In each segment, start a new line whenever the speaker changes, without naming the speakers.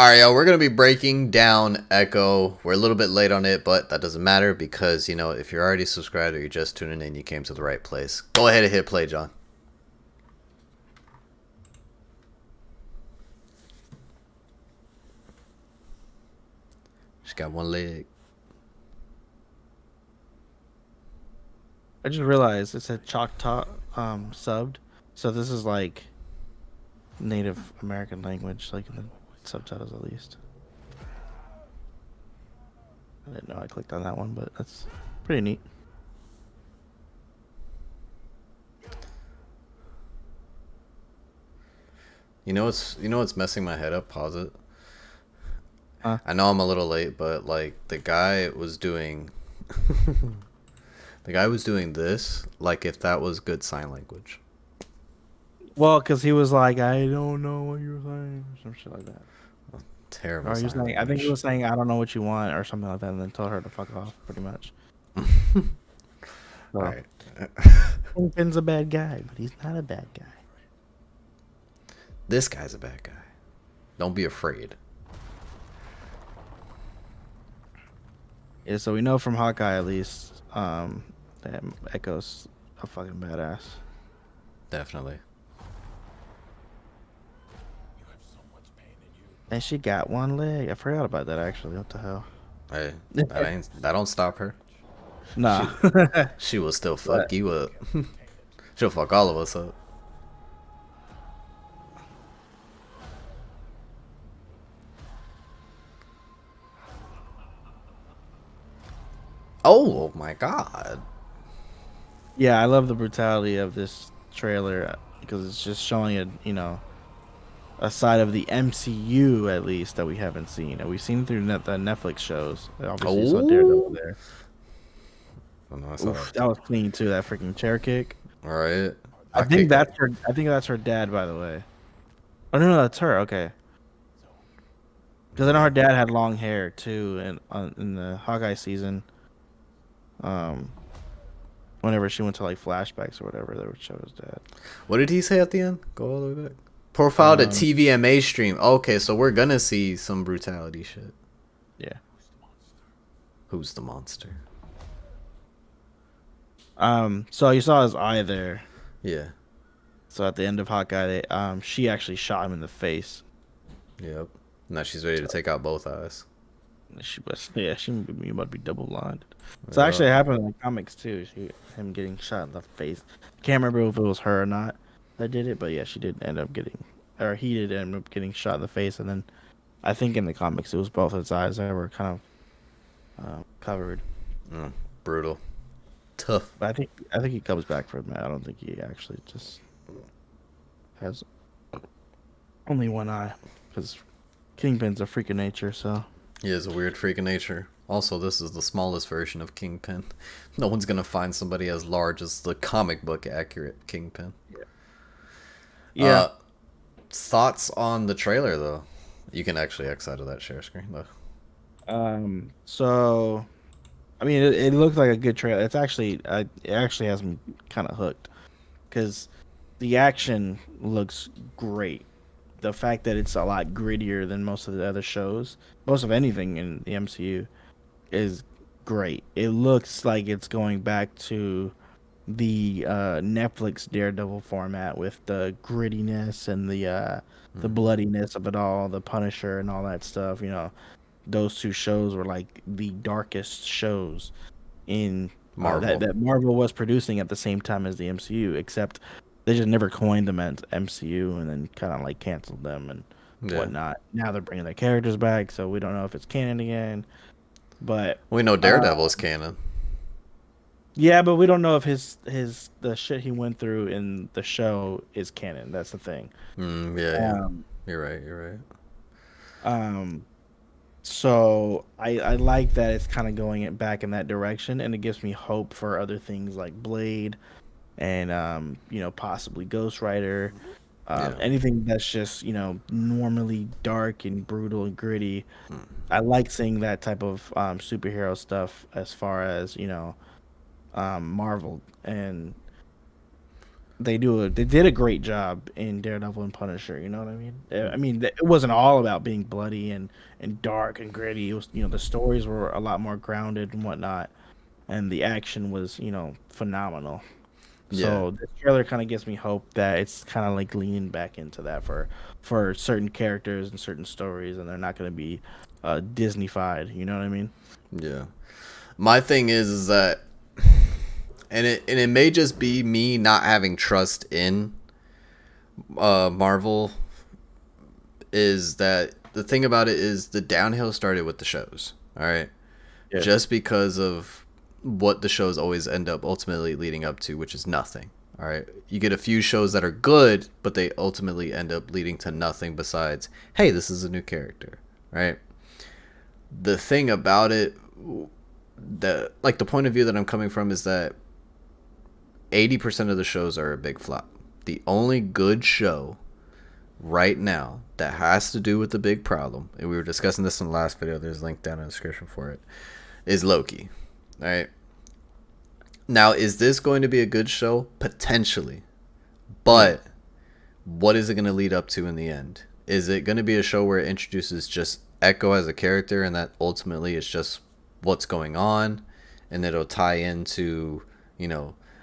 All right, yo, we're gonna be breaking down Echo. We're a little bit late on it, but that doesn't matter because if you're already subscribed or you're just tuning in, you came to the right place. Go ahead and hit play, John. She's got one leg.
I just realized it said Choctaw subbed. So this is like Native American language, like in the subtitles at least. I didn't know I clicked on that one, but that's pretty neat.
You know what's messing my head up? Pause it.
Huh?
I know I'm a little late, but like the guy was doing the guy was doing this like if that was good sign language.
Well, because he was like, I don't know what you're saying, or some shit like that.
Terrible
Or he was
sign
saying, I think he
language.
was saying, I don't know what you want, or something like that, and then told her to fuck off, pretty much.
All
So,
right.
Kingpin's a bad guy, but he's not a bad guy.
This guy's a bad guy. Don't be afraid.
Yeah, so we know from Hawkeye at least, that Echo's a fucking badass.
Definitely.
And she got one leg. I forgot about that actually. What the hell?
Hey, that don't stop her.
Nah.
She she will still fuck
But
you up. She'll fuck all of us up. Oh my god.
yeah, I love the brutality of this trailer because it's just showing a side of the MCU at least that we haven't seen. And we've seen through the Netflix shows. Obviously, you saw Daredevil
Oh.
there.
Oh no, I saw
Oof,
that
that
too.
was clean too. That freaking chair kick.
All right.
I
I
think
kick.
that's her. I think that's her dad, by the way. Oh no, that's her. Okay, because I know her
Yeah.
dad had long hair too, in the Hawkeye season. Um, whenever she went to like flashbacks or whatever, they would show his dad.
What did he say at the end? Go all the way back. Profile to
Um,
TVMA stream. Okay, so we're gonna see some brutality shit.
yeah.
Who's the monster?
So you saw his eye there.
Yeah.
So at the end of Hawkeye, she actually shot him in the face.
Yep. Now she's ready to
So
take out both eyes.
she was, yeah, she about to be double blinded. So
Yeah.
actually, it happened in the comics too. Him getting shot in the face. Can't remember if it was her or not that did it, but yeah, she did end up getting, or he did end up getting shot in the face, and then I think in the comics it was both his eyes that were kind of covered.
Mm, brutal. Tough.
But I think he comes back from that. I don't think he actually just has only one eye because Kingpin's a freak of nature. So
He is a weird freak of nature. Also, this is the smallest version of Kingpin. No one's gonna find somebody as large as the comic book accurate Kingpin.
yeah.
Uh, Thoughts on the trailer though? You can actually X out of that share screen though.
So I mean, it looked like a good trailer. It actually has me kind of hooked because the action looks great. The fact that it's a lot grittier than most of the other shows, most of anything in the MCU, is great. It looks like it's going back to the Netflix Daredevil format with the grittiness and the
Mm.
bloodiness of it all, the Punisher and all that stuff. Those two shows were like the darkest shows in that
Marvel.
Marvel was producing at the same time as the MCU, except they just never coined them as MCU and then kind of like canceled them and
Yeah.
whatnot. Now they're bringing their characters back, so we don't know if it's canon again. But
We know
uh,
Daredevil's canon.
yeah, but we don't know if the shit he went through in the show is canon. That's the thing.
Yeah, yeah.
Um,
You're right. You're right.
um, so I like that it's kind of going it back in that direction, and it gives me hope for other things like Blade and possibly Ghost Rider.
Yeah.
Anything that's just normally dark and brutal and gritty.
Mm.
I like seeing that type of superhero stuff as far as Marvel, and they did a great job in Daredevil and Punisher. You know what I mean? I mean, it wasn't all about being bloody and dark and gritty. It was, the stories were a lot more grounded and whatnot, and the action was, phenomenal.
Yeah.
So this trailer kind of gives me hope that it's kind of like leaning back into that for certain characters and certain stories, and they're not going to be Disneyfied. You know what I mean?
Yeah. My thing is that, and it may just be me not having trust in Marvel, is that the thing about it is the downhill started with the shows. All right.
Yeah.
Just because of what the shows always end up ultimately leading up to, which is nothing. All right. You get a few shows that are good, but they ultimately end up leading to nothing besides, hey, this is a new character. Right. The thing about it, the point of view that I'm coming from is that 80% of the shows are a big flop. The only good show right now that has to do with the big problem, and we were discussing this in the last video, there's a link down in the description for it, is Loki. All right. Now, is this going to be a good show? Potentially. But what is it going to lead up to in the end? Is it going to be a show where it introduces just Echo as a character and that ultimately it's just what's going on and it'll tie into,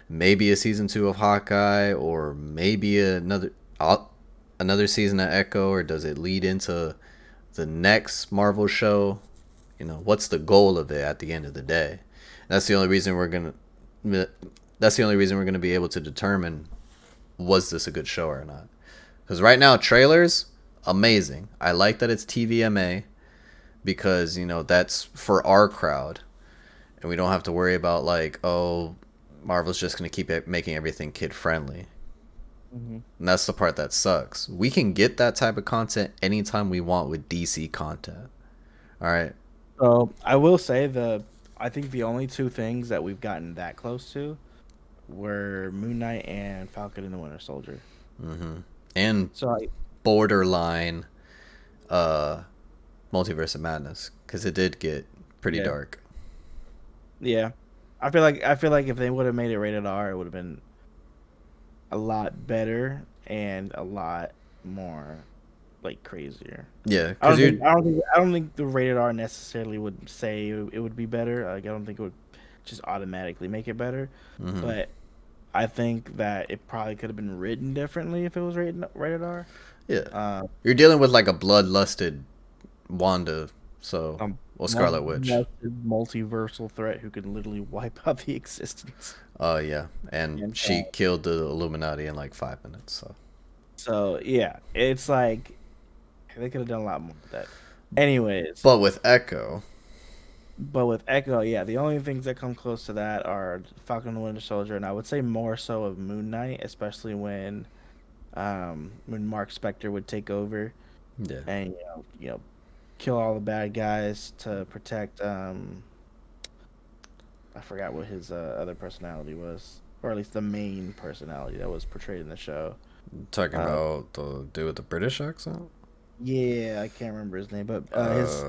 maybe a season 2 of Hawkeye or maybe another season of Echo, or does it lead into the next Marvel show? What's the goal of it at the end of the day? That's the only reason we're going to be able to determine was this a good show or not. Because right now, trailers, amazing. I like that it's TVMA because, that's for our crowd. And we don't have to worry about, like, oh, Marvel's just going to keep making everything kid-friendly. Mm-hmm. And that's the part that sucks. We can get that type of content anytime we want with DC content. All right?
So I will say I think the only two things that we've gotten that close to were Moon Knight and Falcon and the Winter Soldier.
Mm-hmm. And
so
borderline Multiverse of Madness, because it did get pretty dark.
Yeah, I feel like if they would have made it rated R, it would have been a lot better and a lot more like crazier.
Yeah,
I don't think the rated R necessarily would say it would be better. Like, I don't think it would just automatically make it better. Mm-hmm. But I think that it probably could have been written differently if it was rated R.
Yeah, you're dealing with like a bloodlusted Wanda, so Scarlet Witch,
multiversal threat who can literally wipe out the existence.
Oh yeah, and she killed the Illuminati in like 5 minutes.
So yeah, it's like they could have done a lot more with that. Anyways,
but with Echo,
yeah, the only things that come close to that are Falcon and the Winter Soldier, and I would say more so of Moon Knight, especially when Mark Spector would take over, and kill all the bad guys to protect. I forgot what his other personality was, or at least the main personality that was portrayed in the show.
Talking about the dude with the British accent?
Yeah, I can't remember his name, but his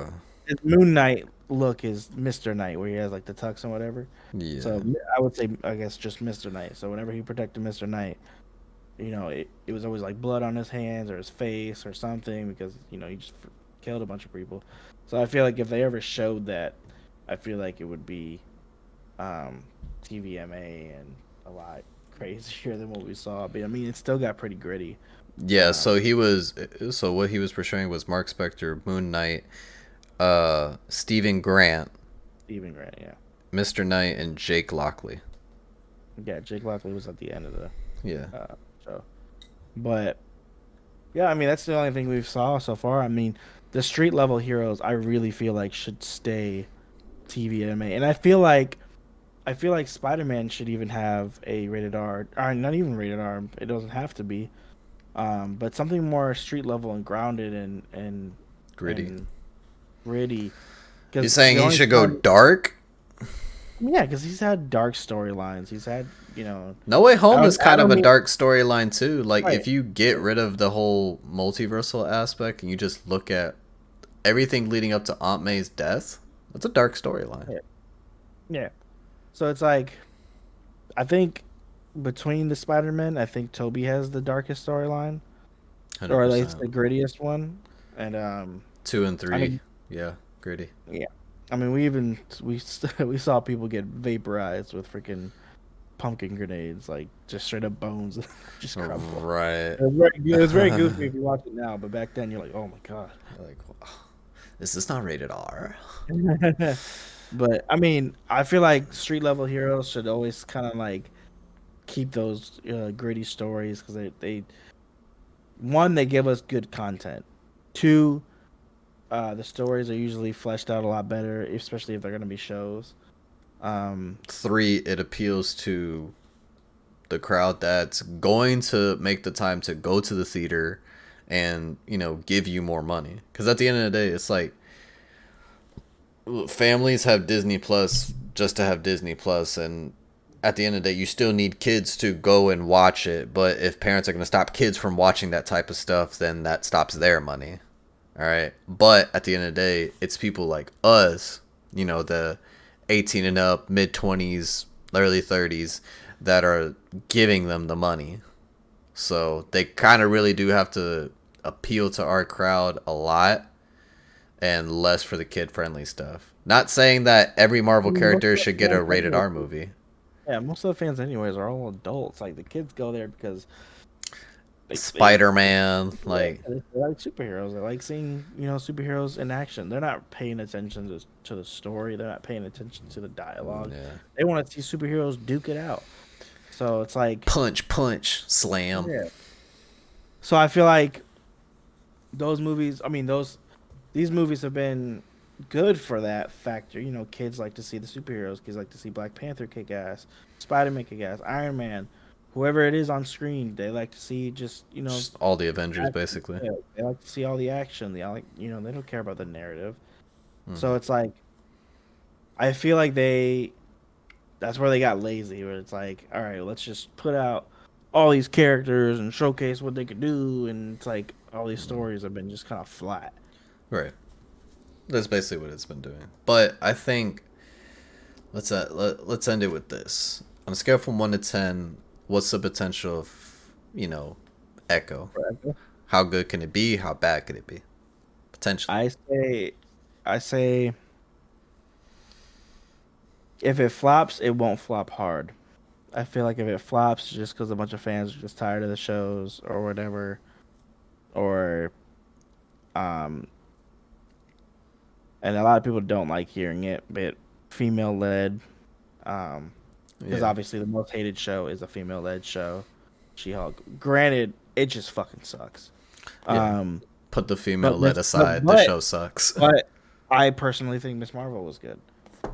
Moon Knight look is Mr. Knight, where he has like the tux and whatever.
Yeah.
So I would say, I guess, just Mr. Knight. So whenever he protected Mr. Knight, it was always like blood on his hands or his face or something because he just killed a bunch of people. So I feel like if they ever showed that, I feel like it would be TVMA and a lot crazier than what we saw. But I mean, it still got pretty gritty.
Yeah, so what he was portraying was Mark Spector, Moon Knight, Stephen Grant,
yeah,
Mr. Knight, and Jake Lockley.
Yeah, Jake Lockley was at the end of the show. But yeah, I mean, that's the only thing we've saw so far. I mean, the street level heroes, I really feel like should stay TVMA, and I feel like Spider-Man should even have a rated R, or not even rated R. It doesn't have to be, but something more street level and grounded and
gritty.
You're
saying he should go dark?
Yeah, because he's had dark storylines. He's had,
No Way Home is kind of a dark storyline too. Like, right. If you get rid of the whole multiversal aspect and you just look at everything leading up to Aunt May's death, that's a dark storyline.
Yeah. So it's like, I think between the Spider-Man, I think Toby has the darkest storyline, or at least
100%.
the grittiest one. And
Two and
I
three,
mean,
yeah, gritty.
yeah, I mean, we saw people get vaporized with freaking pumpkin grenades, like just straight up bones, just crumple.
Right.
It was very goofy if you watch it now, but back then you're like, oh my god.
Like, is this not rated R?
But I mean, I feel like street level heroes should always kind of like keep those gritty stories because they one, they give us good content. Two, the stories are usually fleshed out a lot better, especially if they're going to be shows. Um,
Three, it appeals to the crowd that's going to make the time to go to the theater and, give you more money. Because at the end of the day, it's like families have Disney Plus just to have Disney Plus, and at the end of the day, you still need kids to go and watch it. But if parents are going to stop kids from watching that type of stuff, then that stops their money. All right. But at the end of the day, it's people like us, the 18 and up, mid 20s, early 30s, that are giving them the money. So they kind of really do have to appeal to our crowd a lot and less for the kid friendly stuff. Not saying that every
I
Marvel
mean, most
character
of
should
the
get a
fans
rated R
anyways,
movie.
yeah, most of the fans anyways are all adults. Like the kids go there because they
Spider Man,
yeah,
like,
they like superheroes. They like seeing superheroes in action. They're not paying attention to the story. They're not paying attention to the dialogue.
yeah.
They want to see superheroes duke it out. So it's like
Punch, punch, slam.
yeah. So I feel like those movies. I mean these movies have been good for that factor. Kids like to see the superheroes. Kids like to see Black Panther kick ass, Spider Man kick ass, Iron Man, whoever it is on screen. They like to see just
Just all the Avengers,
action.
basically.
Yeah, they like to see all the action. They like they don't care about the narrative. So
Hmm.
it's like I feel like that's where they got lazy. Where it's like, all right, let's just put out all these characters and showcase what they could do, and it's like all these stories have been just kind of flat.
Right. That's basically what it's been doing. But I think let's end it with this. On a scale from 1 to 10, what's the potential of Echo? How good can it be? How bad could it be? Potentially.
I say, I say, if it flops, it won't flop hard. I feel like if it flops, just because a bunch of fans are just tired of the shows or whatever, or um, and a lot of people don't like hearing it, but female led, because
Yeah.
obviously the most hated show is a female led show, She-Hulk. Granted, it just fucking sucks.
Yeah.
Um,
Put the
but
female lead
Miss,
aside. The show sucks.
but I personally think Miss Marvel was good.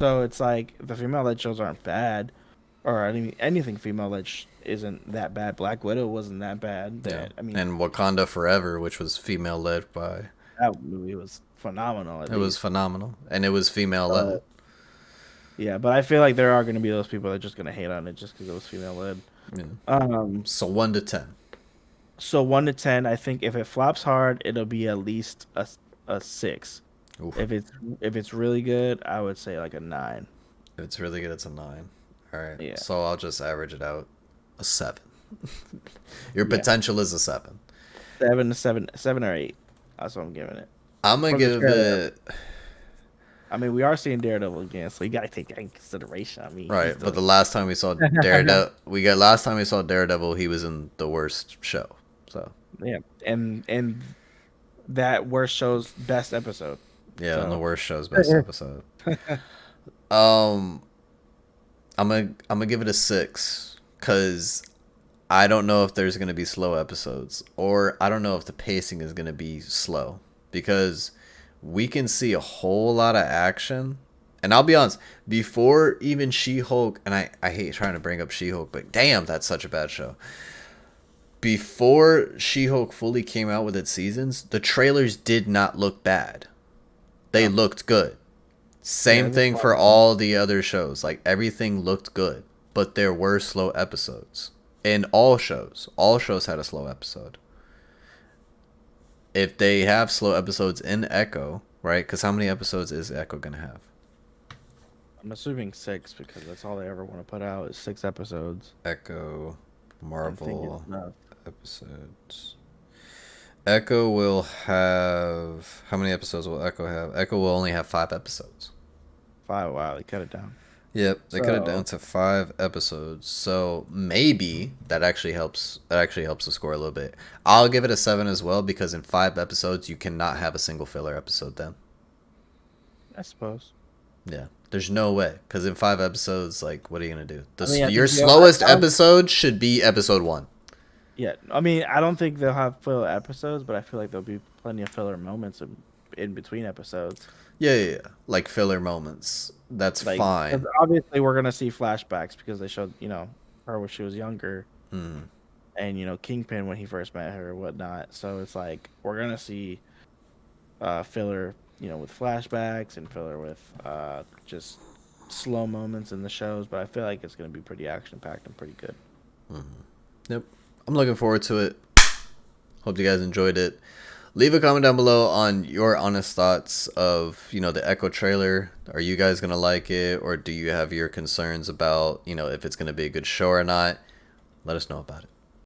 So it's like the female led shows aren't bad, or anything female led isn't that bad. Black Widow wasn't that bad.
Yeah.
I mean,
And Wakanda Forever, which was female led by.
that movie was phenomenal at
It was
least.
phenomenal. And it was female led.
So yeah, but I feel like there are going to be those people that are just going to hate on it just because it was female led.
Yeah.
Um,
So 1 to 10.
so 1 to 10, I think if it flops hard, it'll be at least a 6.
Oof.
If it's really good, I would say like a 9.
If it's really good, it's a 9. All right.
Yeah,
So I'll just average it out. A 7. Your
yeah,
potential is a 7.
7 or 8. That's what I'm giving it
I'm going to
from the
give
trailer.
it.
I mean, we are seeing Daredevil again, so you got to take that in consideration. I mean, he's
Right. But
doing.
the last time we saw Daredevil, he was in the worst show. So,
Yeah, and that worst show's best episode.
yeah, on the
So
worst show's best episode. Um, I'm gonna give it a 6 because I don't know if there's gonna be slow episodes, or I don't know if the pacing is gonna be slow, because we can see a whole lot of action. And I'll be honest, before even She-Hulk, and I hate trying to bring up She-Hulk, but damn, that's such a bad show. Before She-Hulk fully came out with its seasons, the trailers did not look bad. They
no,
looked good.
yeah,
Same
this
thing
one.
for all the other shows. Like, everything looked good, but there were slow episodes in all shows. All shows had a slow episode. If they have slow episodes in Echo, right? Because how many episodes is Echo gonna have?
I'm assuming 6 because that's all they ever want to put out is 6 episodes.
Echo,
I'm thinking
Marvel
enough.
episodes. Echo will have how many episodes will Echo have? Echo will only have 5 episodes.
5. Wow, they cut it down.
Yep, they cut it down
So
to 5 episodes. So maybe that actually helps. That actually helps the score a little bit. I'll give it a 7 as well because in 5 episodes you cannot have a single filler episode. Then
I suppose.
yeah, there's no way because in 5 episodes, like, what are you gonna do?
I mean, I
Your
think
slowest episode should be episode 1.
yeah. I mean, I don't think they'll have filler episodes, but I feel like there'll be plenty of filler moments in between episodes.
Yeah, like filler moments. That's
Like, 'cause
fine.
obviously we're gonna see flashbacks because they showed, her when she was younger,
Mm.
and Kingpin when he first met her or whatnot. So it's like we're gonna see filler, with flashbacks and filler with just slow moments in the shows. But I feel like it's gonna be pretty action packed and pretty good.
Yep, I'm looking forward to it. Hope you guys enjoyed it. Leave a comment down below on your honest thoughts of, the Echo trailer. Are you guys going to like it, or do you have your concerns about, if it's going to be a good show or not? Let us know about it.